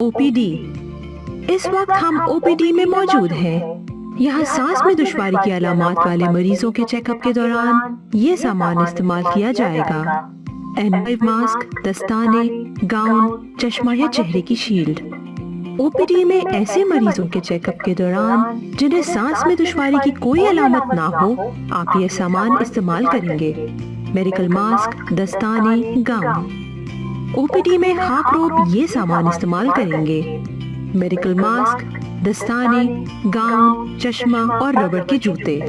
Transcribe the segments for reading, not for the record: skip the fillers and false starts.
OPD. इस वक्त हम ओपीडी में मौजूद हैं। यहाँ सांस में दुश्वारी की अलामात वाले मरीजों के चेकअप के दौरान ये सामान इस्तेमाल किया जाएगा। N95 मास्क, दस्ताने, गाउन, चश्मा या चेहरे की शील्ड। ओपीडी में ऐसे मरीजों के चेकअप के दौरान जिन्हें सांस में दुश्वारी की कोई अलामत ना हो, आप ये सामान इस्तेमाल करेंगे। मेडिकल मास्क, दस्ताने, गाउन। ओपीडी में खाक रोब ये सामान इस्तेमाल करेंगे। मेडिकल मास्क, दस्ताने, गाउन, चश्मा और रबड़ के जूते।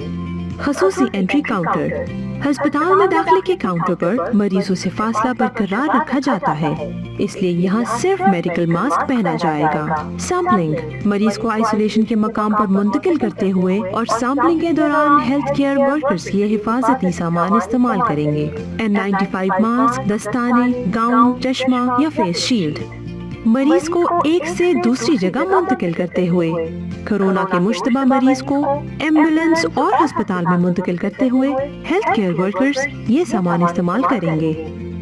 खसूसी एंट्री काउंटर। अस्पताल में दाखिले के काउंटर पर मरीजों से फासला बरकरार रखा जाता है, इसलिए यहाँ सिर्फ मेडिकल मास्क पहना जाएगा। सैंपलिंग। मरीज को आइसोलेशन के मकाम पर मुंतकिल करते हुए और सैंपलिंग के दौरान हेल्थ केयर वर्कर्स ये हिफाजती सामान इस्तेमाल करेंगे। N95 मास्क, दस्ताने, गाउन, चश्मा या फेस शील्ड। मरीज को एक से दूसरी जगह मुंतकिल करते हुए, कोरोना के मुश्तबा मरीज को एम्बुलेंस और अस्पताल में मुंतकिल करते हुए हेल्थ केयर वर्कर्स ये सामान इस्तेमाल करेंगे।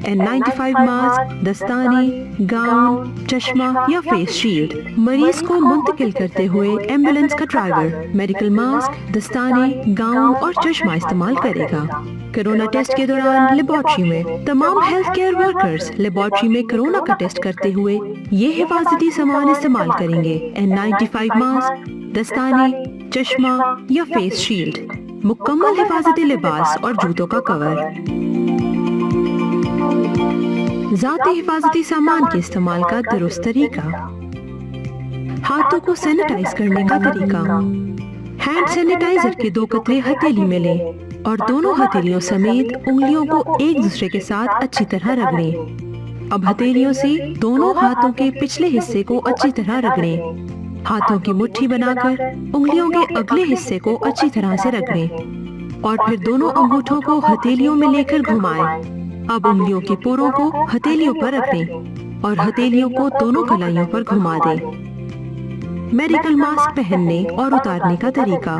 N95 मास्क, दस्ताने, गाउन, चश्मा या फेस शील्ड। मरीज को मुंतकिल करते हुए एम्बुलेंस का ड्राइवर मेडिकल मास्क, दस्ताने, गाउन और चश्मा इस्तेमाल करेगा। कोरोना टेस्ट के दौरान लेबोरेटरी में तमाम हेल्थ केयर वर्कर्स लेबोरेटरी में कोरोना का टेस्ट करते हुए ये हिफाजती सामान इस्तेमाल करेंगे। N95 मास्क, दस्ताने, चश्मा या फेस शील्ड। मुकम्मल हिफाजती लिबास और जूतों का कवर। जाती हिफाजती सामान के इस्तेमाल का दुरुस्त तरीका। हाथों को सैनिटाइज करने का तरीका। हैंड सैनिटाइजर के 2 कतरे हथेली में लें और दोनों हथेलियों समेत उंगलियों को एक दूसरे के साथ अच्छी तरह रगड़ें। अब हथेलियों से दोनों हाथों के पिछले हिस्से को अच्छी तरह रगड़ें। हाथों की मुट्ठी बनाकर उंगलियों के अगले हिस्से को अच्छी तरह से रगड़ें और फिर दोनों अंगूठों को हथेलियों में लेकर घुमाएं। अब उंगलियों के पोरों को हथेलियों पर रखें और हथेलियों को दोनों कलाइयों पर घुमा दें। मेडिकल मास्क पहनने और उतारने का तरीका।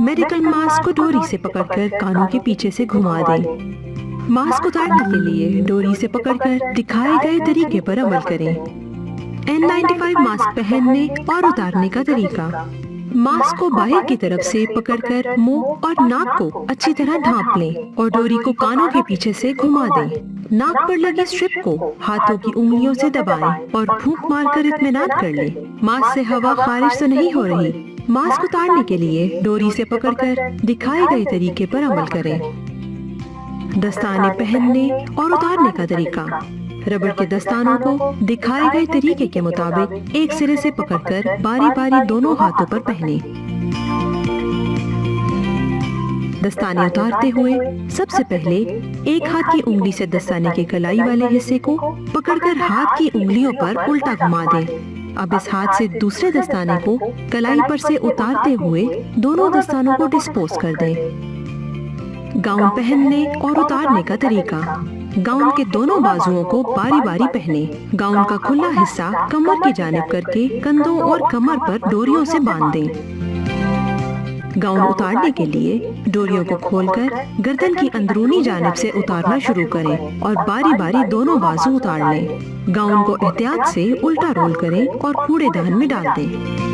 मेडिकल मास्क को डोरी से पकड़कर कानों के पीछे से घुमा दें। मास्क उतारने के लिए डोरी से पकड़कर दिखाए गए तरीके पर अमल करें। N95 मास्क पहनने और उतारने का तरीका। मास्क को बाहर की तरफ से पकड़कर मुंह और नाक को अच्छी तरह ढांप लें और डोरी को कानों के पीछे से घुमा दें। नाक पर लगी स्ट्रिप को हाथों की उंगलियों से दबाएं और फूंक मारकर इत्मीनान कर लें। मास्क से हवा खारिज तो नहीं हो रही। मास्क उतारने के लिए डोरी से पकड़कर दिखाए गए तरीके पर अमल करें। दस्ताने पहनने और उतारने का तरीका। रबड़ के दस्तानों को दिखाए गए तरीके के मुताबिक एक सिरे से पकड़कर बारी बारी दोनों हाथों पर पहने। दस्ताने उतारते हुए सबसे पहले एक हाथ की उंगली से दस्ताने के कलाई वाले हिस्से को पकड़कर हाथ की उंगलियों पर उल्टा घुमा दें। अब इस हाथ से दूसरे दस्ताने को कलाई पर से उतारते हुए दोनों दस्तानों को डिस्पोज कर दें। गाउन पहनने और उतारने का तरीका। गाउन के दोनों बाजुओं को बारी बारी पहने। गाउन का खुला हिस्सा कमर की जानिब करके कंधों और कमर पर डोरियों से बांध दें। गाउन उतारने के लिए डोरियों को खोलकर गर्दन की अंदरूनी जानिब से उतारना शुरू करें और बारी बारी दोनों बाजू उतार लें। गाउन को एहतियात से उल्टा रोल करें और कूड़ेदान में डाल दें।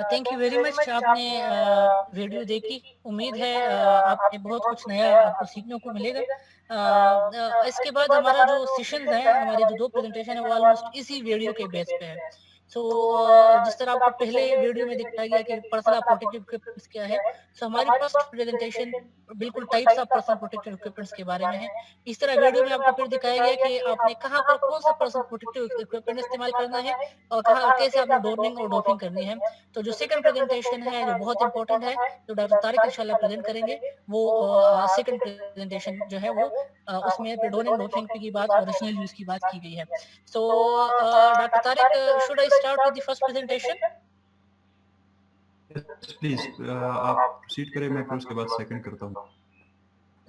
Thank you very much. आपने वीडियो देखी। उम्मीद है आपने बहुत कुछ नया आपको सीखने को मिलेगा। इसके बाद हमारा जो सेशन है, हमारे जो 2 प्रेजेंटेशन है वो ऑलमोस्ट इसी वीडियो के बेस पे है। सो जिस तरह आपको पहले वीडियो में दिखाया गया कि पर्सनल प्रोटेक्टिव इक्विपमेंट्स क्या है, सो हमारी फर्स्ट प्रेजेंटेशन बिल्कुल types of personal protective equipments के बारे में है। इस तरह वीडियो में आपको फिर दिखाया गया कि आपने कहाँ पर कौन सा पर्सनल प्रोटेक्टिव इक्विपमेंट इस्तेमाल करना है और कहाँ कैसे आपने डोनिंग और डोपिंग करनी है। तो जो सेकंड प्रेजेंटेशन है जो बहुत इंपॉर्टेंट है, जो डॉक्टर तारिक इंशाल्लाह प्रेजेंट करेंगे, वो सेकंड प्रेजेंटेशन जो है वो उसमें डोनिंग डोपिंग की बात और रैशनल यूज की बात की गई है। सो doctor Tariq, should I start with the first presentation? Please आप प्रोसीड करें, मैं फिर उसके बाद सेकंड करता हूँ।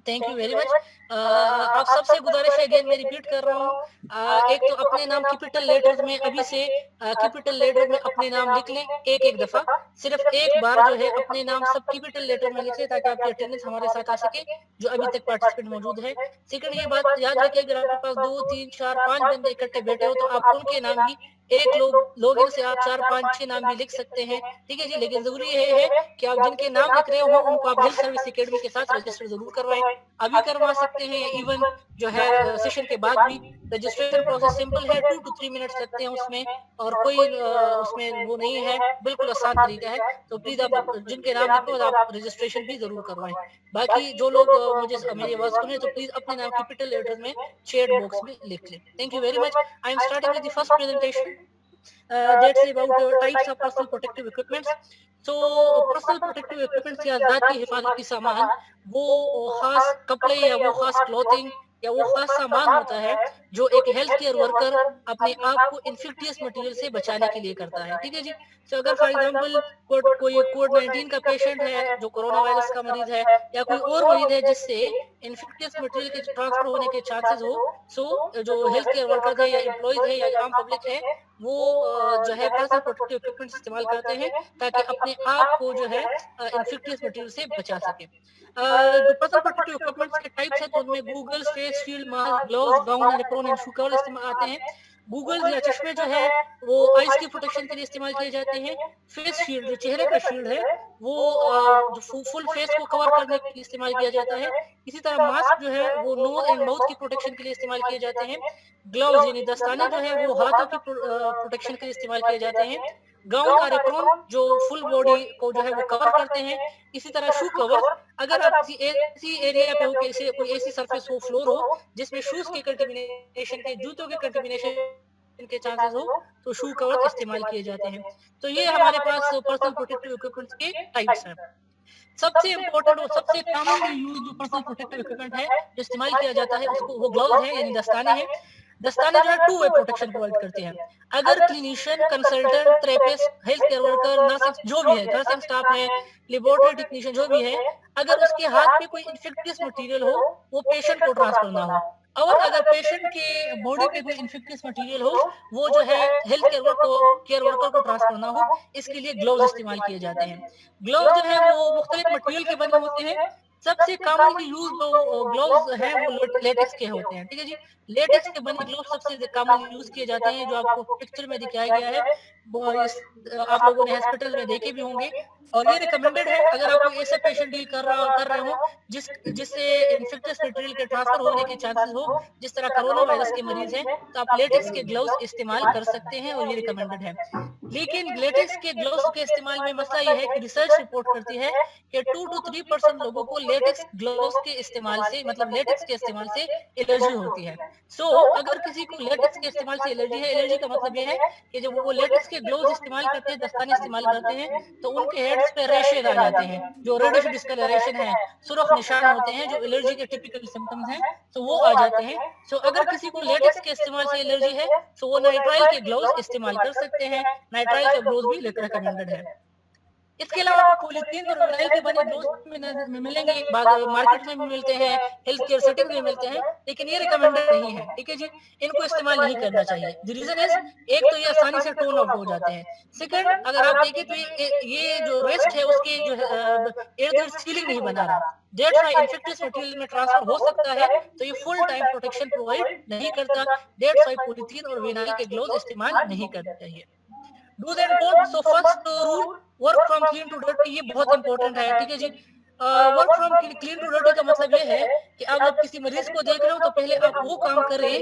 Thank you very much. आप सबसे गुज़ारिश है, अगेन मैं रिपीट कर रहा हूँ, एक तो अपने नाम कैपिटल लेटर्स में अभी से कैपिटल लेटर में अपने नाम लिख लें एक-एक दफ़ा। सिर्फ़ एक बार जो है अपने नाम सब कैपिटल लेटर में लिख लें, ताकि आपकी अटेंडेंस हमारे साथ आ सके, जो अभी तक पार्टिसिपेंट मौजूद है। सेकंड ये बात याद रखिए, अगर आपके पास 2, 3, 4, 5 बंदे इकट्ठे बैठे हो, तो आप उनके नाम भी एक लॉगिन से आप 4, 5, 6 नाम भी लिख सकते हैं, ठीक है जी? लेकिन ज़रूरी ये है कि आप जिनके नाम लिख रहे हो, उनको आप हेल्थ सर्विस अकेडमी के साथ रजिस्टर ज़रूर करवाएँ। अभी करवा सकते हैं या इवन जो है सेशन के बाद भी। रजिस्ट्रेशन प्रोसेस सिंपल है, 2 टू 3 मिनट्स लगते हैं उसमें, और कोई उसमें वो नहीं है, बिल्कुल आसान तरीका है। तो प्लीज़ आप जिनके नाम लिखो आप रजिस्ट्रेशन भी ज़रूर करवाएँ। बाकी जो लोग मेरी आवाज़ सुन रहे हैं, तो प्लीज़ अपने नाम कैपिटल लेटर में चैट बॉक्स में लिख लें। Thank you very much. I am starting with the first presentation, that's about types of personal protective equipments. तो पर्सनल प्रोटेक्टिव इक्विपमेंट्स या ज़ाती हिफाजती सामान, वो ख़ास कपड़े या वो ख़ास क्लॉथिंग या वो ख़ास सामान होता है, जो एक हेल्थ केयर वर्कर अपने आप को इन्फेक्टियस मटेरियल से बचाने के लिए करता है, ठीक है जी? तो अगर फॉर एग्ज़ाम्पल कोई कोविड-19 का पेशेंट है, जो कोरोना वायरस का मरीज़ है, या कोई और मरीज़ है जिससे इन्फेक्टियस मटेरियल के ट्रांसफ़र होने के चांसेज़ हो, जो हेल्थ केयर वर्कर्स है या एम्प्लॉइज़ है या आम पब्लिक है, वो जो है पर्सनल प्रोटेक्टिव इक्विपमेंट्स इस्तेमाल करते हैं, ताकि अपने आप को जो है इन्फेक्टियस मटेरियल से बचा सके। जो पर्सनल प्रोटेक्टिव इक्विपमेंट्स के टाइप्स हैं, तो उनमें goggles, face shield, mask, gloves, gown and apron and shoe cover इस्तेमाल आते हैं। गूगल्स या चश्मे जो है, वो आईज़ की प्रोटेक्शन के लिए इस्तेमाल किए जाते हैं। फेस शील्ड, जो चेहरे का शील्ड है, वो जो फुल फेस को कवर करने के लिए इस्तेमाल किया जाता है। इसी तरह मास्क जो है, वो नोज़ एंड माउथ की प्रोटेक्शन के लिए इस्तेमाल किए जाते हैं। ग्लव्स यानी दस्ताने जो है, वो हाथों की प्रोटेक्शन के लिए इस्तेमाल किए जाते हैं। गाउन और एप्रॉन जो फुल बॉडी को जो है वो कवर करते हैं। इसी तरह शू कवर्स, अगर आप किसी ऐसी एरिया पे हो कि ऐसे कोई ऐसी सरफेस हो, फ्लोर हो, जिसमें शूज़ के कंटामिनेशन के, जूतों के कंटामिनेशन के चांसेस हो, तो शू कवर्स इस्तेमाल किए जाते हैं। तो ये हमारे पास पर्सनल प्रोटेक्टिव इक्विपमेंट्स के टाइप्स हैं। सबसे इम्पोर्टेंट और सबसे कॉमनली यूज़ जो पर्सनल प्रोटेक्टिव इक्विपमेंट है, जो इस्तेमाल किया जाता है, उसको वो ग्लव्स हैं, यानी दस्ताने हैं। दस्ताने जो है टू वे प्रोटेक्शन प्रोवाइड करते हैं। अगर clinician, consultant, therapist, health care worker, nursing जो भी है, नर्सिंग स्टाफ है, लेबोरेटरी टेक्नीशियन जो भी है, अगर उसके हाथ में कोई इन्फेक्टियस मटेरियल हो, वो पेशेंट को ट्रांसफर ना हो। और अगर पेशेंट के बॉडी पे कोई इन्फेक्टियस मटेरियल हो, वो जो है हेल्थ केयर वर्कर को ट्रांसफर ना हो, इसके लिए ग्लव्स इस्तेमाल किए जाते हैं। ग्लव्स जो है वो मुख्तलिफ मटेरियल के बने होते हैं। सबसे कॉमनली यूज़ जो ग्लव्स हैं, वो लेटेक्स के होते हैं, ठीक है जी? लेटेक्स के बने ग्लव्स सबसे कॉमनली यूज़ किए जाते हैं, जो आपको पिक्चर में दिखाया गया है। वो आप लोगों ने हॉस्पिटल में देखे भी होंगे, और ये रिकमेंडेड है अगर आप कोई ऐसे पेशेंट डील कर रहे हो जिससे इन्फेक्टियस मटेरियल के ट्रांसफर होने के चांसेस हो, जिस तरह कोरोना वायरस के मरीज हैं, तो आप लेटेक्स के ग्लव्स इस्तेमाल कर सकते हैं, और ये रिकमेंडेड है। लेकिन लेटेक्स के ग्लव्स के इस्तेमाल में मसला ये है कि रिसर्च रिपोर्ट करती है कि 2 टू 3% लोगों को लेटेक्स ग्लव्स के इस्तेमाल से, मतलब लेटेक्स के इस्तेमाल से एलर्जी होती है। अगर किसी को लेटेक्स के इस्तेमाल से एलर्जी है, एलर्जी का मतलब ये है कि जब वो लेटेक्स के ग्लव्स इस्तेमाल करते हैं, दस्ताने इस्तेमाल करते हैं, तो उनके हेड्स पे रैशेज़ आ जाते हैं, जो रेडिश डिस्कलरेशन है, सुर्ख निशान होते हैं, जो एलर्जी के टिपिकल सिम्पटम्स हैं, तो वो आ जाते हैं। अगर किसी को लेटेक्स के इस्तेमाल से एलर्जी है, तो वो नाइट्राइल के ग्लव्स इस्तेमाल कर सकते हैं। नाइट्राइल के ग्लव्स भी रिकमेंडेड है। इसके अलावा आपको पॉलीथीन और विनाइल के बने ग्लव्स में मिलेंगे, मार्केट में भी मिलते हैं, हेल्थ केयर सेटिंग में मिलते हैं, लेकिन ये रिकमेंडेड नहीं है, ठीक है जी? इनको इस्तेमाल नहीं करना चाहिए। द रीज़न इज़, एक तो ये आसानी से टोन आउट हो जाते हैं। सेकंड, अगर आप देखें तो ये जो वेस्ट है, उसके जो इर्द-गिर्द सीलिंग नहीं बना रहा। दैट्स व्हाई इन्फेक्टियस मटेरियल में ट्रांसफर हो सकता है, तो ये फुल टाइम प्रोटेक्शन प्रोवाइड नहीं करता। दैट्स व्हाई पॉलीथीन और विनाइल के ग्लव्स इस्तेमाल नहीं करना चाहिए। Dos and don'ts, first rule, work from clean to dirty, ये बहुत इंपॉर्टेंट है, ठीक है जी? Work from clean to dirty का मतलब ये है कि आप जब किसी मरीज को देख रहे हो, तो पहले आप वो काम करें,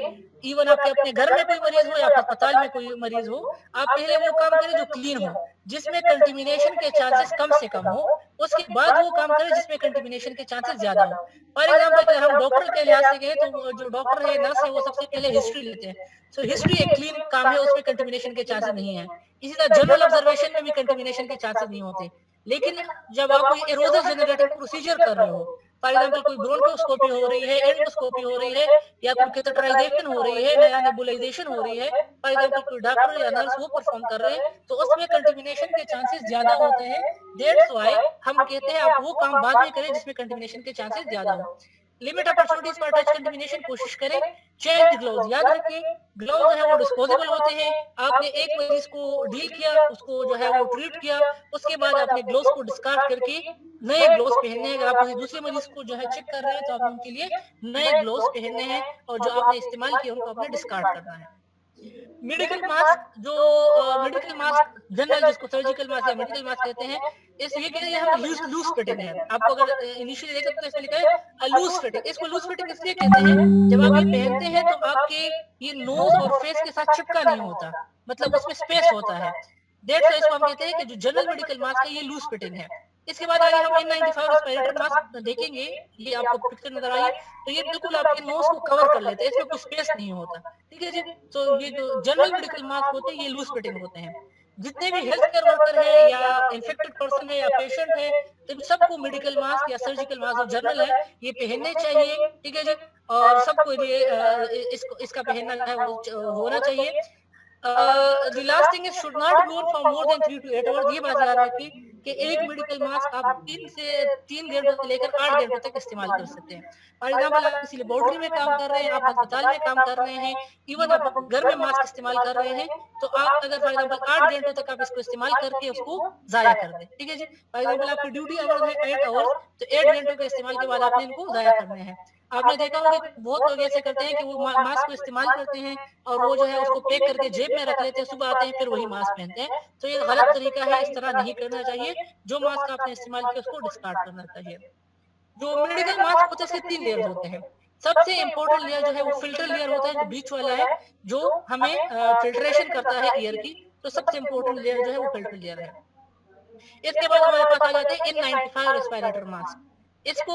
इवन आपके अपने घर में कोई मरीज हो या अस्पताल में कोई मरीज हो, आप पहले वो काम करें जो क्लीन हो, जिसमें कंटेमिनेशन के चांसेस कम से कम हो। उसके बाद वो काम करें जिसमें कंटेमिनेशन के चांसेस ज्यादा हो। फॉर एग्जाम्पल, अगर हम डॉक्टर के लिहाज से गए, तो जो डॉक्टर है, नर्स है, वो सबसे पहले हिस्ट्री लेते हैं। हिस्ट्री एक क्लीन काम है, उसमें कंटेमिनेशन के चांसेस नहीं है। इसी तरह जनरल ऑब्जर्वेशन में भी कंटेमिनेशन के चांसेस नहीं होते। लेकिन जब आप कोई एरोजल जनरेटिंग प्रोसीजर कर रहे हो, फॉर एग्जांपल कोई ब्रोंकोस्कोपी हो रही है, एंडोस्कोपी हो रही है, या कोई कैथेटराइजेशन हो रही है, नया नेबुलाइजेशन हो रही है, फॉर एग्जांपल कोई डॉक्टर या नर्स वो परफॉर्म कर रहे हैं, तो उसमें कंटेमिनेशन के चांसेस ज्यादा होते हैं। दैट्स व्हाई हम कहते हैं आप वो काम बाद में करें जिसमें कंटेमिनेशन के चांसेस ज्यादा हो। Limit opportunities for touch contamination कोशिश करें। चेक द ग्लव्स, याद रखिए ग्लव्स जो है वो डिस्पोजेबल होते हैं। आपने एक मरीज को डील किया, उसको जो है वो ट्रीट किया, उसके बाद आपने ग्लव्स को डिस्कार्ड करके नए ग्लव्स पहनने हैं। अगर आप किसी दूसरे मरीज को जो है चेक कर रहे हैं तो आपने उनके लिए नए ग्लव्स पहनने हैं, और जो आपने इस्तेमाल किए उनको आपने डिस्कार्ड करना है। मेडिकल मास्क जो मेडिकल मास्क जनरल जिसको सर्जिकल मास्क या मेडिकल मास्क कहते हैं, इस ये क्या है, हम लूज लूज फिटिंग है। आपको अगर इनिशियली देखें तो इसमें लिखा है लूज फिटिंग। इसको लूज फिटिंग इसलिए कहते हैं, जब आप ये पहनते हैं तो आपके ये नोज और फेस के साथ चिपका नहीं होता, मतलब उसमें स्पेस होता है। दैट्स व्हाई इसको हम कहते हैं कि जो जनरल मेडिकल मास्क है ये लूज फिटिंग है। इसके बाद आगे हम N95 रेस्पिरेटर मास्क देखेंगे, ये आपको पिक्चर नजर आ रही है, तो ये बिल्कुल आपके नोज को कवर कर लेते हैं, इसमें कोई स्पेस नहीं होता, ठीक है जी। तो ये जो जनरल मेडिकल मास्क होते हैं ये लूज फिटिंग होते हैं। जितने भी हेल्थ केयर वर्कर है या इन्फेक्टेड पर्सन है या पेशेंट है, तो सबको मेडिकल मास्क या सर्जिकल मास्क जो जनरल है ये पहनने चाहिए, ठीक है जी। और सबको ये इसका पहनना जो है वो होना चाहिए। The last thing is should not be worn for more than 3 to 8 hours। ये बात याद रखिए कि एक मेडिकल मास्क आप 3 घंटों से लेकर 8 घंटों तक इस्तेमाल कर सकते हैं। फॉर एग्जाम्पल आप किसी लेबोरेटरी में काम कर रहे हैं, आप अस्पताल में काम कर रहे हैं, इवन आप अपने घर में मास्क इस्तेमाल कर रहे हैं, तो आप अगर फॉर एग्जाम्पल 8 घंटों तक आप इसको इस्तेमाल करके उसको जाया कर दें, ठीक है जी। फॉर एग्जाम्पल आपकी ड्यूटी आवर्स है 8 आवर्स, तो 8 घंटों के इस्तेमाल के बाद आपने इनको जाया करने हैं। आपने देखा होगा कि बहुत लोग ऐसे करते हैं कि वो मास्क को इस्तेमाल करते हैं और वो जो है उसको पैक करके जेब में रख लेते हैं, सुबह आते हैं फिर वही मास्क पहनते हैं। तो ये गलत तरीका है, इस तरह नहीं करना चाहिए। जो मास्क आपने इस्तेमाल किया उसको डिस्कार्ड करना चाहिए। जो मेडिकल मास्क होते हैं इसके 3 लेयर होते हैं। सबसे इंपॉर्टेंट लेयर जो है वो फिल्टर लेयर होता है, जो बीच वाला है, जो हमें फिल्ट्रेशन करता है एयर की। तो सबसे इंपॉर्टेंट लेयर जो है वो फिल्टर लेयर है। इसके बाद हमारे पास आ जाते हैं N95 रेस्पिरेटर मास्क। इसको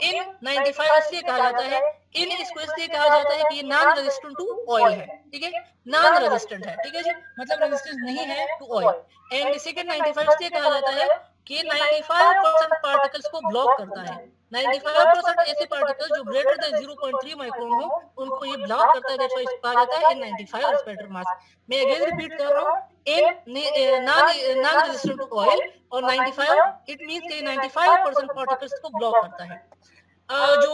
N95 इसलिए कहा जाता है, इसको इसलिए कहा जाता है कि ये नॉन रेजिस्टेंट टू ऑयल है, ठीक है, नॉन रेजिस्टेंट है, ठीक है जी, मतलब रेजिस्टेंस नहीं है टू ऑयल। एंड सेकंड 95 इसलिए कहा जाता है कि 95% पार्टिकल्स को ब्लॉक करता है। 95% ऐसे पार्टिकल्स जो ग्रेटर देन 0.3 माइक्रोन हो उनको ये ब्लॉक करता है, दैट्स व्हाई इसको कहा जाता है N95 रेस्पिरेटर मास्क। मैं अगेन रिपीट कर रहा हूं, N non resistant to oil, और 95 इट मींस कि 95% पार्टिकल्स को ब्लॉक करता है। जो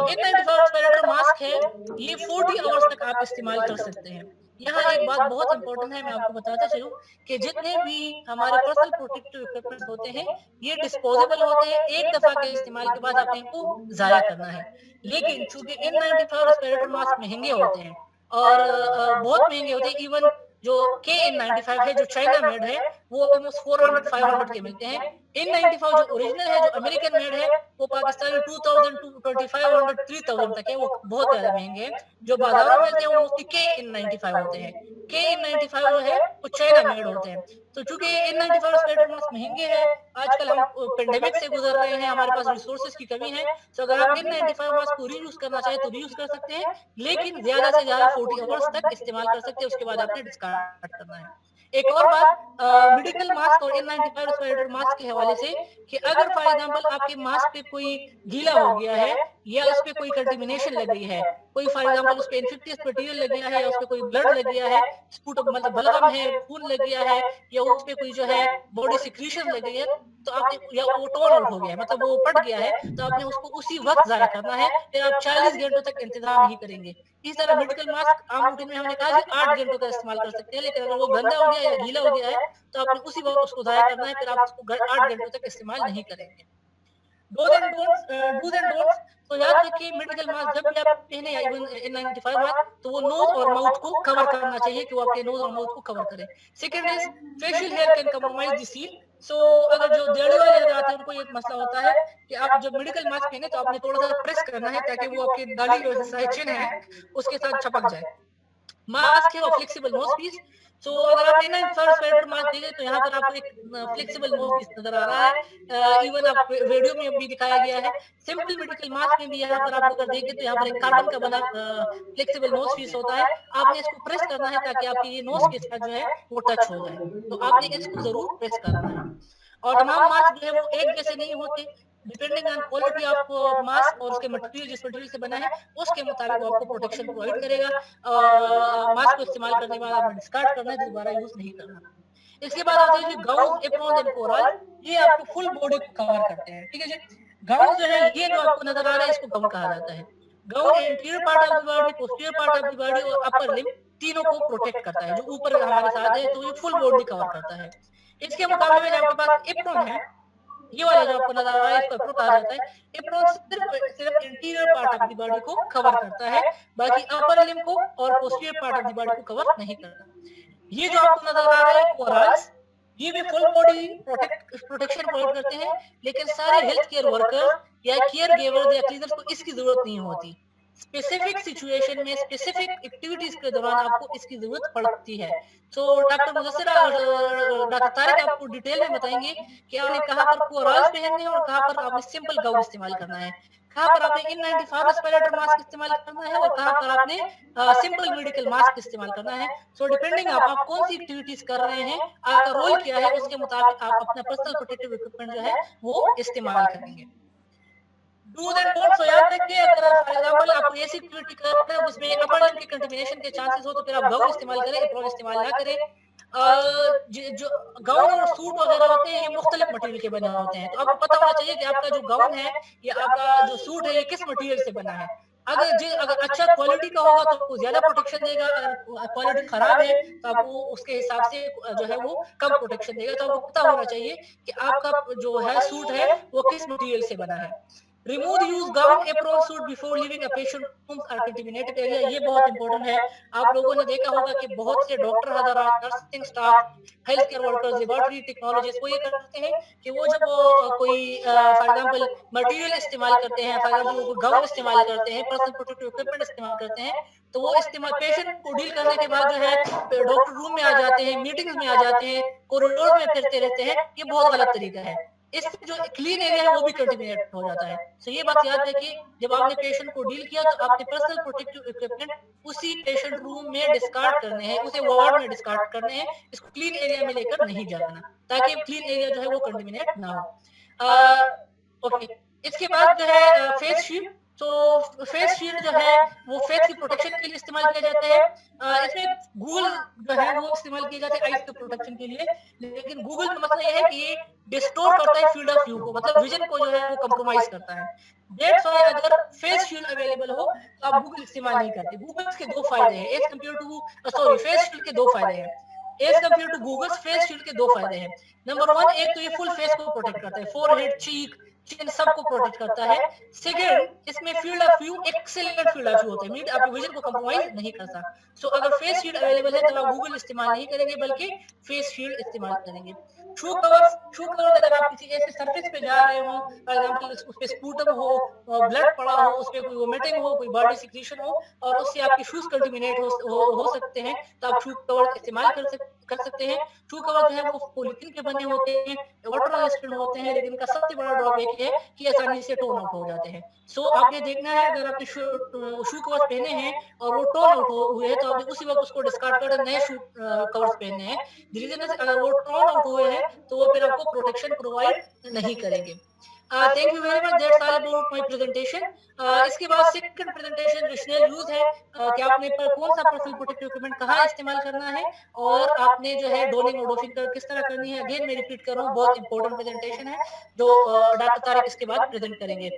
N95 रेस्पिरेटर मास्क है ये 40 आवर्स तक आप इस्तेमाल कर सकते हैं। यहाँ एक बात बहुत इंपॉर्टेंट है, मैं आपको बताता चलूं कि जितने भी हमारे पर्सनल प्रोटेक्टिव इक्विपमेंट्स होते हैं ये डिस्पोजेबल होते हैं, एक दफा के इस्तेमाल के बाद आपने इनको जाया करना है। लेकिन चूंकि N95 रेस्पिरेटर मास्क महंगे होते हैं और बहुत महंगे होते हैं, इवन जो KN95 है जो चाइना मेड है वो ऑलमोस्ट 400-500 के मिलते हैं। N95 जो ओरिजिनल है, जो अमेरिकन मेड है, वो पाकिस्तान में 2000 टू 2500-3000 तक है, वो बहुत ज्यादा महंगे हैं। जो बाजारों में मिलते हैं वो मोस्टली KN95 होते हैं। KN95 जो है वो चाइना मेड होते हैं। तो चूंकि N95 रेस्पिरेटर मास्क महंगे हैं, आजकल हम पेंडेमिक से गुजर रहे हैं, हमारे पास रिसोर्सेज की कमी है, तो अगर आप N95 मास्क को रीयूज करना चाहे तो रीयूज कर सकते हैं, लेकिन ज्यादा से ज्यादा 40 आवर्स तक इस्तेमाल कर सकते हैं, उसके बाद आपने डिस्कार्ड करना है। एक और बात मेडिकल मास्क और N95 रेस्पिरेटर मास्क के हवाले से, कि अगर फॉर एग्जांपल आपके मास्क पे कोई गीला हो गया है या उस पे कोई कंटेमिनेशन लग गई है, कोई फॉर एग्जांपल उस पे इन्फेक्टियस मटेरियल लग गया है या उस पे कोई ब्लड लग गया है, स्पूट मतलब बलगम है, खून लग गया है, या उस पे कोई जो है बॉडी सिक्रीशन लग गई है, तो आपने, या वो टोन आउट हो गया है, मतलब वो फट गया है, तो आपने उसको उसी वक्त जाया करना है, फिर आप 40 घंटों तक इंतजार नहीं करेंगे। इस तरह मेडिकल मास्क आम रूटीन में हमने कहा कि 8 घंटों का इस्तेमाल कर सकते हैं, लेकिन अगर वो गंदा हो गया या गीला हो गया है तो आपने उसी वक्त उसको जाया करना है, फिर आप उसको 8 घंटों तक इस्तेमाल नहीं करेंगे। डूज एंड डोंट्स, तो याद रखिए मेडिकल मास्क जब भी आप पहने या इवन N95 मास्क, तो वो नोज और माउथ को कवर करना चाहिए, कि वो आपके नोज और माउथ को कवर करे। Second is facial hair can compromise the seal. So अगर जो दिहाड़ी वाले हजरात हैं उनको एक मसला होता है कि आप जब मेडिकल मास्क पहने तो आपने थोड़ा सा प्रेस करना है ताकि वो आपकी दाढ़ी जो चिन है उसके साथ चिपक जाए। मास्क है और फ्लेक्सिबल नोज पीस। सो अगर आप N95 रेस्पिरेटर मास्क देखें तो यहाँ पर आपको एक फ्लेक्सिबल नोज पीस नजर आ रहा है, इवन आप वीडियो में भी दिखाया गया है। सिंपल मेडिकल मास्क में भी यहाँ पर आप अगर देखें तो यहाँ पर एक कार्बन का बना फ्लेक्सिबल नोज पीस होता है, आपने इसको प्रेस करना है ताकि आपकी ये नोज के साथ जो है वो टच हो जाए, तो आपने इसको जरूर प्रेस करना है। और तमाम मास्क जो है वो एक जैसे नहीं होते, depending on quality of mask और उसके मटेरियल, जिस मटेरियल से बना है उसके मुताबिक वो आपको प्रोटेक्शन प्रोवाइड करेगा। मास्क को इस्तेमाल करने के बाद आपने डिस्कार्ड करना है, दोबारा यूज नहीं करना। इसके बाद आते हैं जी गाउन, एप्रॉन एंड कोरल, ये आपको फुल बॉडी को कवर करते हैं, ठीक है जी। गाउन जो है, ये जो आपको नजर आ रहा है, इसको गाउन कहा जाता है। Gown anterior part of the body, posterior part of the body और अपर लिम्ब तीनों को प्रोटेक्ट करता है। जो ऊपर हमारे साथ है, तो ये फुल बॉडी कवर करता है। इसके मुकाबले में जो आपके पास एप्रॉन है, ये वाला जो आपको नजर आ रहा है, इसको एप्रॉन कहा जाता है। एप्रॉन सिर्फ interior part of the body को कवर करता है, बाकी अपर लिम्ब को और posterior part of the body को कवर नहीं करता। ये जो आपको नजर आ रहा है कोरल्स, ये भी फुल बॉडी प्रोटेक्शन प्रोवाइड करते हैं, लेकिन सारे हेल्थ केयर वर्कर्स या केयर गिवर्स या क्लीनर्स को इसकी जरूरत नहीं होती। स्पेसिफिक सिचुएशन में, स्पेसिफिक एक्टिविटीज के दौरान आपको इसकी जरूरत पड़ती है। तो डॉक्टर मुदस्सिरा और डॉक्टर तारिक आपको डिटेल में बताएंगे कि आपने कहाँ पर कोरल्स पहनने हैं और कहाँ पर आपने सिंपल गाउन इस्तेमाल करना है, कहाँ पर आपने N95 रेस्पिरेटर मास्क इस्तेमाल करना है और कहाँ पर आपने सिंपल मेडिकल मास्क इस्तेमाल करना है। सो डिपेंडिंग आप कौन सी एक्टिविटीज कर रहे हैं, आपका रोल क्या है, उसके मुताबिक आप अपना पर्सनल प्रोटेक्टिव इक्विपमेंट जो है वो इस्तेमाल करेंगे। डूज एंड डोंट्स तो याद रखिए, अगर फॉर एग्जांपल आप ऐसी एक्टिविटी कर रहे हैं उसमें अपर लिम्ब की कंटामिनेशन के चांसेस हो, तो फिर आप गाउन इस्तेमाल करें, एप्रॉन इस्तेमाल ना करें। जो गाउन और सूट वगैरह होते हैं, ये मुख्तलिफ मटेरियल के बने होते हैं, तो आपको पता होना चाहिए कि आपका जो गाउन है या आपका जो सूट है, ये किस मटेरियल से बना है। अगर अच्छा क्वालिटी का होगा तो आपको ज्यादा प्रोटेक्शन देगा, अगर क्वालिटी खराब है तो आपको उसके हिसाब से जो है वो कम प्रोटेक्शन देगा। तो आपको पता होना चाहिए कि आपका जो है सूट है वो किस मटेरियल से बना है। Remove use gown apron suit before living a patient rooms और कंटेमिनेटेड एरिया, ये बहुत इंपॉर्टेंट है। आप लोगों ने देखा होगा कि बहुत से डॉक्टर हज़रात, nursing staff, health care workers, laboratory technologist वो ये करते हैं कि वो जब कोई फॉर एग्जांपल मटेरियल इस्तेमाल करते हैं, फॉर एग्जांपल वो गाउन इस्तेमाल करते हैं, पर्सनल प्रोटेक्टिव इक्विपमेंट इस्तेमाल करते हैं, तो वो इस्तेमाल पेशेंट को डील करने के बाद जो है डॉक्टर रूम में आ जाते हैं, मीटिंग्स में आ जाते हैं, कॉरिडोर में फिरते रहते हैं, ये बहुत गलत तरीका है। इससे जो क्लीन एरिया है वो भी कंटेमिनेट हो जाता है। तो ये बात याद रखिए, जब आपने पेशेंट को डील किया तो आपने पर्सनल प्रोटेक्टिव इक्विपमेंट उसी पेशेंट रूम में डिस्कार्ड करने हैं, उसे वार्ड में डिस्कार्ड करने हैं, इसको क्लीन एरिया में लेकर नहीं जाना, ताकि क्लीन एरिया जो है वो कंटेमिनेट ना हो। ओके, इसके बाद जो है फेस शील्ड। तो फेस शील्ड जो है वो फेस की प्रोटेक्शन के लिए इस्तेमाल किया जाता है। इसमें गूगल जो है वो इस्तेमाल किए जाते हैं आइज के प्रोटेक्शन के लिए, लेकिन गूगल का मसला ये है कि ये डिस्टोर्ट करता है फील्ड ऑफ व्यू को, मतलब विजन को जो है वो कंप्रोमाइज करता है। दैट्स व्हाई अगर फेस शील्ड अवेलेबल हो तो आप गूगल इस्तेमाल नहीं करते। गूगल के दो फायदे हैं as compare to face shield के दो फायदे हैं as compare to goggle face shield के दो फायदे हैं। नंबर 1, एक तो ये फुल फेस को प्रोटेक्ट करता है, फोरहेड, चीक, चिन सबको प्रोटेक्ट करता है। सेकंड, इसमें field of view excellent field of view होता है, मीन आपके विजन को कंप्रोमाइज नहीं करता। सो अगर फेस शील्ड अवेलेबल है तो आप गूगल इस्तेमाल नहीं करेंगे बल्कि फेस शील्ड इस्तेमाल करेंगे। शू कवर अगर आप किसी ऐसे सरफेस पे जा रहे हो, फॉर एग्जांपल उस पे स्पूटम हो, ब्लड पड़ा हो, उस पे कोई वोमिटिंग हो, कोई बॉडी सिक्रीशन हो और उससे आपके शूज कंटेमिनेट हो सकते हैं, तो आप शू कवर इस्तेमाल कर सकते हैं। शू कवर जो है वो पॉलीथीन के बने होते हैं, वाटर रेजिस्टेंट होते हैं, लेकिन इनका सबसे बड़ा ड्रॉबैक है कि आसानी से टोन आउट हो जाते हैं। सो आपने देखना है, अगर आपने शू कवर्स पहने हैं और वो टोन आउट हुए हैं तो आपने उसी वक्त उसको डिस्कार्ड कर नए शू कवर्स पहनने हैं। अगर वो टोन आउट हुए हैं तो वो फिर आपको प्रोटेक्शन प्रोवाइड नहीं करेंगे। Thank you very much, that's all about my presentation. इसके बाद सेकंड प्रेजेंटेशन रेशनल यूज है कि आपने कौन सा पर्सनल प्रोटेक्टिव इक्विपमेंट कहाँ इस्तेमाल करना है और आपने जो है डोनिंग और डॉफिंग किस तरह करनी है। अगेन मैं रिपीट कर रहा हूँ, बहुत इंपॉर्टेंट प्रेजेंटेशन है जो डॉक्टर तारिक इसके बाद प्रेजेंट करेंगे।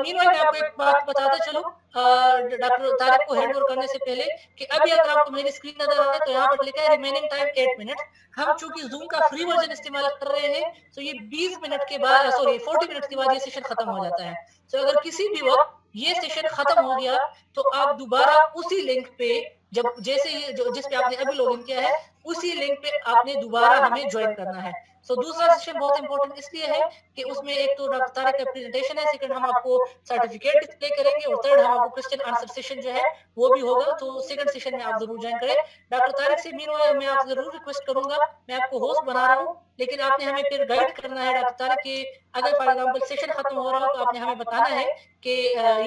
मीनवाइल मैं आपको एक बात बताते चलूं डॉक्टर तारिक को हैंड ओवर करने से पहले कि अभी अगर आपको मेरी स्क्रीन नजर आ रहा है तो यहाँ पर लिखा है रिमेनिंग टाइम 8 मिनट। हम चूंकि जूम का फ्री वर्जन इस्तेमाल कर रहे हैं तो ये 20 मिनट के बाद 40 मिनट के बाद ये सेशन खत्म हो जाता है। तो अगर किसी भी वक्त ये सेशन खत्म हो गया तो आप दोबारा उसी लिंक पे जब जैसे ये जिस पे आपने अभी लॉगिन किया है उसी लिंक पे आपने दोबारा हमें ज्वाइन करना है। सो दूसरा सेशन बहुत इंपॉर्टेंट इसलिए है कि उसमें एक तो डॉक्टर तारिक का प्रेजेंटेशन है, सेकंड हम आपको सर्टिफिकेट डिस्प्ले करेंगे और थर्ड हम आपको क्वेश्चन आंसर सेशन जो है वो भी होगा। तो सेकंड सेशन में आप जरूर ज्वाइन करें। डॉक्टर तारिक से मैं आपसे जरूर रिक्वेस्ट करूंगा, मैं आपको होस्ट बना रहा हूँ लेकिन आपने हमें फिर गाइड करना है डॉक्टर तारिक कि अगर फॉर एग्जांपल सेशन खत्म हो रहा हो तो आपने हमें बताना है कि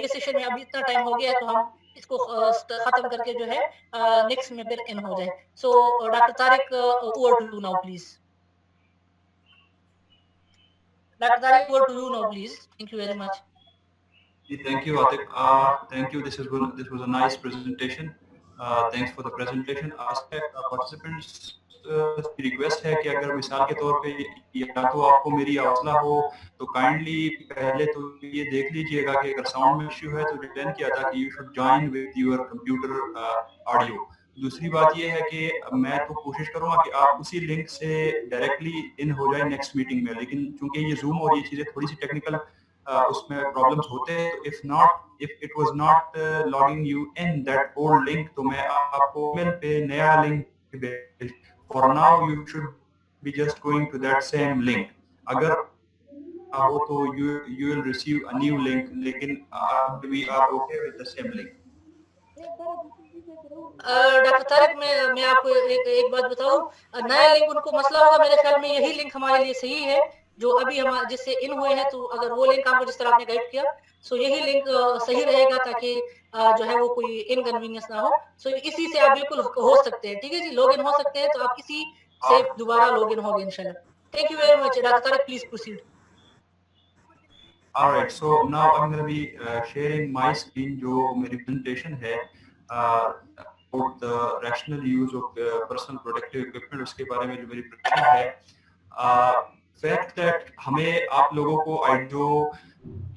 ये सेशन में अभी इतना टाइम हो गया है तो हम इसको खत्म करके जो है नेक्स्ट में फिर इन हो जाए। So doctor Tariq, over to you now please. Dr. Tariq, over to you now, please. Thank you very much. Thank you, Atik. Thank you. This was a nice presentation. Thanks for the presentation. Aspect participants request है कि अगर मिसाल के तौर पे या तो आपको मेरी हौसला हो तो काइंडली पहले तो ये देख लीजिएगा कि अगर साउंड में इश्यू है तो रिटर्न किया था कि you should join with your computer audio. दूसरी बात ये है कि मैं तो कोशिश करूंगा कि आप उसी लिंक से डायरेक्टली इन हो जाए नेक्स्ट मीटिंग में, लेकिन चूंकि ये जूम और ये चीजें थोड़ी सी टेक्निकल उसमें प्रॉब्लम्स होते हैं, तो if it was not logging you in that old link तो मैं आपको ईमेल पे नया लिंक भेज। For now you should be just going to that same link. अगर हो तो you will receive a new link, लेकिन we are okay with the same link. Doctor Tariq, मैं आपको एक बात बताऊं, नया लिंक उनको मसला होगा, मेरे ख्याल में यही लिंक हमारे लिए सही है जो अभी हम जिससे इन हुए हैं। तो अगर वो लिंक आपको जिस तरह आपने गाइड किया, सो यही लिंक सही रहेगा ताकि जो है वो कोई इनकन्वीनियंस ना हो। सो इसी से आप बिल्कुल हो सकते हैं, ठीक है जी, लॉग इन हो सकते हैं, तो आप इसी से दोबारा लॉग इन होंगे इंशाल्लाह। Thank you very much doctor Tariq, please proceed. All right, so now I'm going to be sharing my screen जो मेरी presentation है about the rational use of personal protective equipment, उसके बारे में जो मेरी presentation है। fact that हमें आप लोगों को जो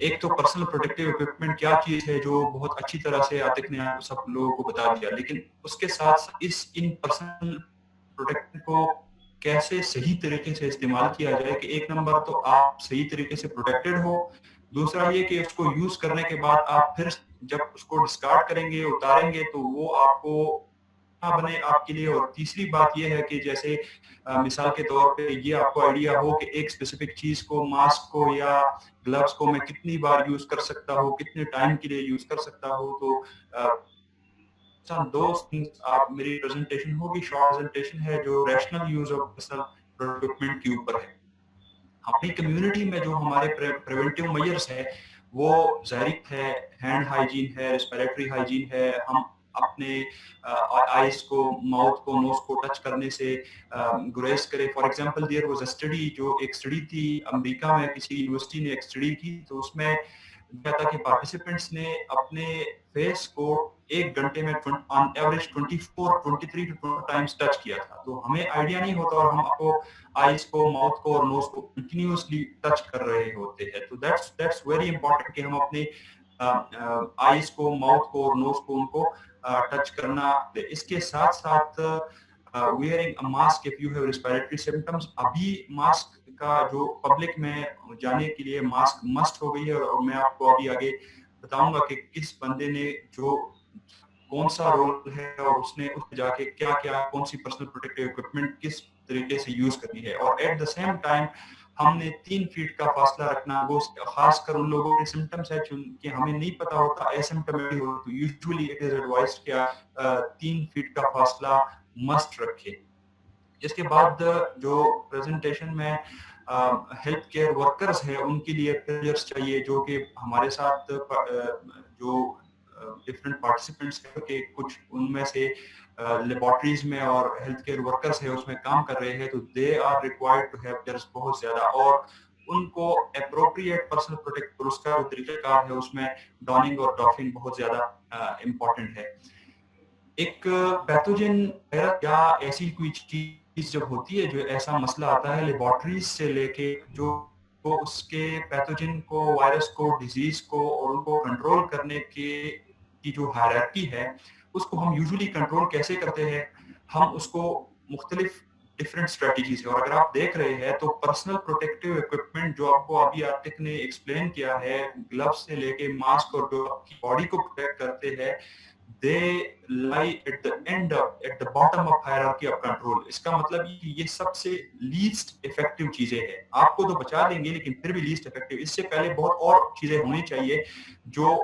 एक तो पर्सनल प्रोटेक्टिव इक्विपमेंट क्या चीज है जो बहुत अच्छी तरह से आतिक ने आप सब लोगों को बता दिया, लेकिन उसके साथ इन पर्सनल प्रोटेक्टिव को कैसे सही तरीके से इस्तेमाल किया जाए कि एक नंबर तो आप सही तरीके से प्रोटेक्टेड हो, दूसरा ये कि उसको यूज करने के बाद आप फिर जब उसको डिस्कार्ड करेंगे, उतारेंगे, तो वो आपको बने आपके लिए। और तीसरी बात ये है कि जैसे मिसाल के तौर पे ये आपको आइडिया हो कि एक स्पेसिफिक चीज को, मास्क को या ग्लव्स को मैं कितनी बार यूज कर सकता हूँ, कितने टाइम के लिए यूज कर सकता हूँ। तो दो थिंग्स आप मेरी प्रेजेंटेशन होगी, शॉर्ट प्रेजेंटेशन है जो rational use of personal equipment के ऊपर है। अपनी कम्युनिटी में जो हमारे प्रिवेंटिव मेजर्स है वो जाहिर है हैंड हाइजीन है, रेस्पिरेटरी हाइजीन है। हम अपने आईज को, माउथ को, नोज को टच करने से गुरेज करें। For example there was a study, जो एक स्टडी थी अमेरिका में, किसी यूनिवर्सिटी ने एक स्टडी की, तो उसमें क्या था कि पार्टिसिपेंट्स ने अपने फेस को एक घंटे में on average 23 to 20 times touch किया था। तो हमें आइडिया नहीं होता और हम आपको आईज को, माउथ को और नोज को कंटिन्यूअसली टच कर रहे होते हैं। तो दैट्स वेरी इंपॉर्टेंट कि हम अपने आईज को, माउथ को और नोज को उनको टच करना। इसके साथ साथ wearing a mask if you have respiratory symptoms। अभी मास्क का जो पब्लिक में जाने के लिए मास्क मस्ट हो गई है, और मैं आपको अभी आगे बताऊंगा कि किस बंदे ने जो कौन सा रोल है और उसने उस जाके क्या क्या, कौन सी पर्सनल प्रोटेक्टिव इक्विपमेंट किस तरीके से यूज करनी है। और एट द सेम टाइम हमने 3 फीट का फासला रखना, वो खासकर उन लोगों के सिम्टम्स है कि हमें नहीं पता होता, एसिम्टोमेटिक हो, तो यूजुअली इट इज एडवाइज्ड कि 3 फीट का फासला मस्ट रखे। इसके बाद जो प्रेजेंटेशन में हेल्थ केयर वर्कर्स है उनके लिए प्लेजर्स चाहिए, जो कि हमारे साथ जो डिफरेंट पार्टिसिपेंट्स है कि कुछ उनमें से लेबोरेटरीज में और हेल्थ केयर वर्कर्स है उसमें काम कर रहे हैं, तो they are required to have pleasures बहुत ज्यादा, और उनको अप्रोप्रिएट पर्सनल प्रोटेक्ट, उसका जो तरीकाकार है उसमें डॉनिंग और डॉफिंग बहुत ज्यादा इम्पोर्टेंट है। एक पैथोजन या ऐसी कोई चीज जब होती है, जो ऐसा मसला आता है लेबोरेटरीज से लेके, जो तो उसके पैथोजन को, वायरस को, डिजीज को और उनको कंट्रोल करने की जो हायरार्की है, उसको हम यूजुअली कंट्रोल कैसे करते हैं, हम उसको मुख्तलिफ डिफरेंट स्ट्रेटजीज है। और अगर आप देख रहे हैं तो पर्सनल प्रोटेक्टिव इक्विपमेंट जो आपको अभी आतिक ने एक्सप्लेन किया है, ग्लव्स से लेके मास्क और जो आपकी बॉडी को प्रोटेक्ट करते हैं, they lie at the bottom of hierarchy of control। इसका मतलब कि ये सबसे लीस्ट इफेक्टिव चीजें हैं। आपको तो बचा देंगे लेकिन फिर भी लीस्ट इफेक्टिव। इससे पहले बहुत और चीजें होनी चाहिए जो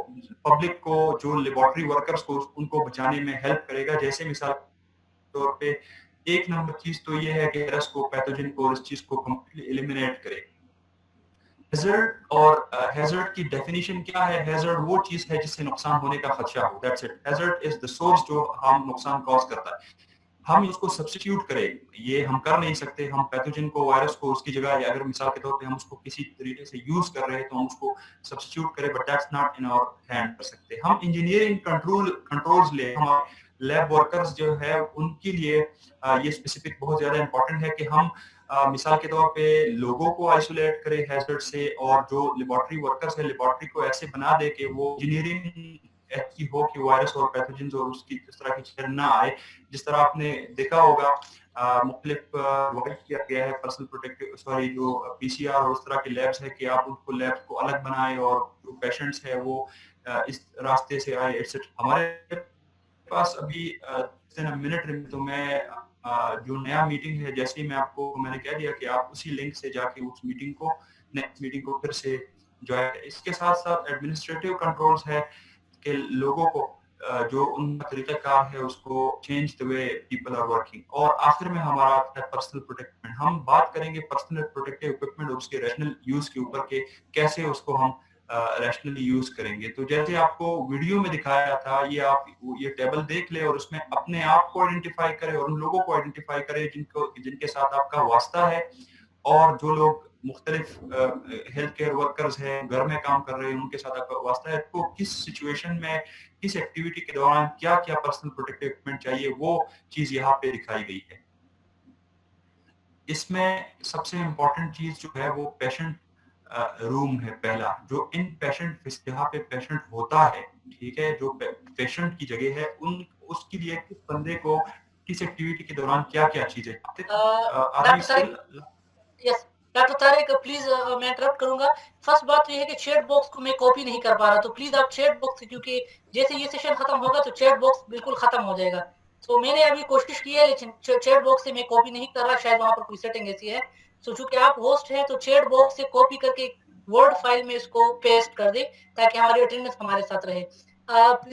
पब्लिक को, जो लेबोरेटरी वर्कर्स को, उनको बचाने में हेल्प करेगा। जैसे मिसाल के तौर पे एक नंबर चीज तो ये है कि वायरस को, पैथोजन को, इस चीज को कंप्लीटली एलिमिनेट करे। हैजर्ड और हैजर्ड की डेफिनेशन क्या है? हैजर्ड वो चीज है जिससे नुकसान होने का खदशा हो, that's it. Hazard is the source जो हम नुकसान कॉज करता है। हम उसको सब्स्टिट्यूट करें, ये हम कर नहीं सकते। हम पैथोजन को, वायरस को उसकी जगह, या अगर मिसाल के तौर पे हम उसको किसी तरीके से यूज कर रहे हैं तो हम उसको सब्स्टिट्यूट करें, but that's not in our hand कर सकते। हम इंजीनियरिंग कंट्रोल्स ले, हमारे लैब वर्कर्स जो है उनके लिए ये स्पेसिफिक बहुत ज्यादा इंपॉर्टेंट है कि हम मिसाल के तौर पे लोगों को आइसोलेट करें हैजर्ड से, और जो लेबोरेटरी वर्कर्स है लेबोरेटरी को ऐसे बना दे कि वो इंजीनियरिंग ऐसी हो कि वायरस और पैथोजन और उसकी इस तरह की चीजें ना आए। जिस तरह आपने देखा होगा मुख्तलिफ प्रोवाइड किया गया है पर्सनल प्रोटेक्टिव सॉरी जो पीसीआर और उस तरह की लैब्स है कि आप उनको लैब्स को अलग बनाएं और जो पेशेंट्स है वो इस रास्ते से आए एटसेट्रा। हमारे पास अभी मिनट तो मैं जो नया मीटिंग है, जैसे ही मैंने कह दिया कि आप उसी लिंक से जाके उस मीटिंग को नेक्स्ट मीटिंग को फिर से ज्वाइन। इसके साथ साथ एडमिनिस्ट्रेटिव कंट्रोल्स है कि लोगों को जो उनका तरीकाकार है उसको change the way people are working. और आखिर में हमारा आता है पर्सनल प्रोटेक्टमेंट। हम बात करेंगे पर्सनल प्रोटेक्टिव इक्विपमेंट और उसके रैशनल यूज के ऊपर के कैसे उसको हम रैशनली यूज करेंगे। तो जैसे आपको वीडियो में दिखाया था, ये टेबल देख ले और उसमें अपने आप को आइडेंटिफाई करें और उन लोगों को आइडेंटिफाई करें जिनके साथ आपका वास्ता है, और जो लोग मुख्तलिफ हेल्थ केयर वर्कर्स हैं, घर में काम कर रहे हैं, उनके साथ आपका वास्ता है, तो किस सिचुएशन में किस एक्टिविटी के दौरान क्या क्या पर्सनल प्रोटेक्टिव इक्विपमेंट चाहिए, वो चीज यहाँ पे दिखाई गई है। इसमें सबसे इम्पोर्टेंट चीज जो है वो पेशेंट रूम है। पहला जो इन पेशेंट जहाँ पे पेशेंट होता है, ठीक है, जो पेशेंट की जगह है, उसके लिए किस बंदे को किस एक्टिविटी के दौरान क्या क्या चीजें यस डॉक्टर तारिक प्लीज मैं इंटरप्ट करूंगा। फर्स्ट बात तो ये है कि चैट बॉक्स को मैं कॉपी नहीं कर पा रहा, तो प्लीज आप चैट बॉक्स, क्योंकि जैसे ये सेशन खत्म होगा तो चैट बॉक्स बिल्कुल खत्म हो जाएगा। तो मैंने अभी कोशिश की है लेकिन चैट बॉक्स से मैं कॉपी नहीं कर रहा, शायद वहां पर कोई सेटिंग ऐसी है। तो चूंकि आप होस्ट हैं तो चैट बॉक्स से कॉपी करके वर्ड फाइल में इसको पेस्ट कर दे ताकि हमारी अटेंडेंस हमारे साथ रहे।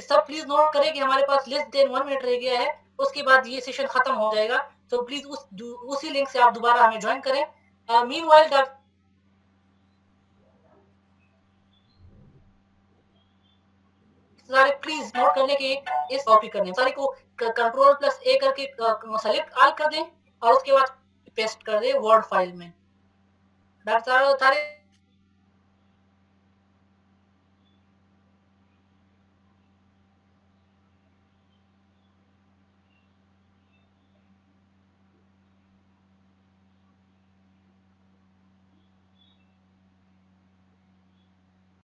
सब प्लीज नोट करें कि हमारे पास लेस देन 1 मिनट रह गया है, उसके बाद ये सेशन खत्म हो जाएगा। तो प्लीज उसी लिंक से आप दोबारा हमें ज्वाइन करें। मीनवाइल सारे प्लीज नोट करने के इस कॉपी करने सारे को कंट्रोल+A करके सेलेक्ट ऑल कर दें और उसके बाद पेस्ट कर दें वर्ड फाइल में। डॉक्टर सारे